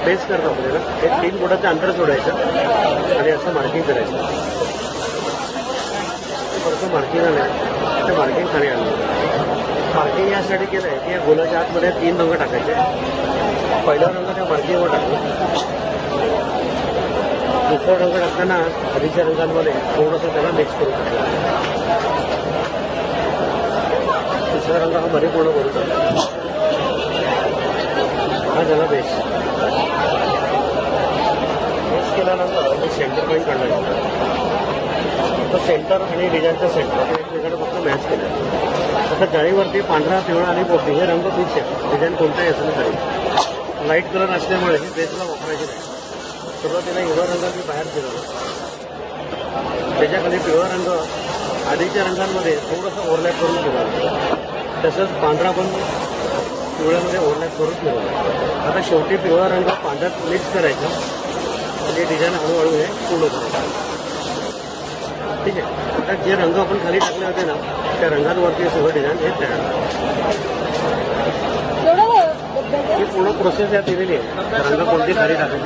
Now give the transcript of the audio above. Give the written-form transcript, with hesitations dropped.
Base करतो आपल्याला हे 3 बोटाचं अंतर सोडायचं आणि असं मार्किंग करायचं. परत मार्किंग आलं ते मार्किंग खाली आणलं. मार्किंग यासाठी केलं आहे की या गोलाच्या आतमध्ये 3 रंग टाकायचे. पहिला रंग त्या मार्किंगवर टाकला. दुसरा रंग टाकताना आधीच्या रंगांमध्ये थोडंसं त्याला मिक्स करून टाकलं. तिसरा रंग हा मध्ये पूर्ण करू टाकला. हा झाला बेस. बेस केल्यानंतर मी सेंटर पॉईंट काढला. तर सेंटर आणि डिझाईनचं सेंटर एकमेकांना फक्त मॅच केलं. आता जाळीवरती पांढरा, पिवळा आणि पोपटी हे रंग फिक्स आहे. डिझाईन कोणताही असलं तरी लाईट कलर असल्यामुळे हे बेसला वापरायचे नाही. सुरुवातीला हिरवा रंग मी बाहेर फिरवला. त्याच्याखाली पिवळा रंग आधीच्या रंगांमध्ये थोडंसं ओव्हरलॅप करून फिरवला. तसंच पांढरा पण पिवळ्यामध्ये ओव्हरलॅप करून फिरवला. आता शेवटी पिवळा रंग पांढऱ्यात मिक्स करायचा आणि डिझाईन हळूहळू हे पूर्ण करायचं. ठीक आहे. आता जे रंग आपण खाली टाकले होते ना त्या रंगांवरती सगळं डिझाईन हे तयार. ही पूर्ण प्रोसेस यात दिलेली आहे. रंग कोणती खाली टाकायची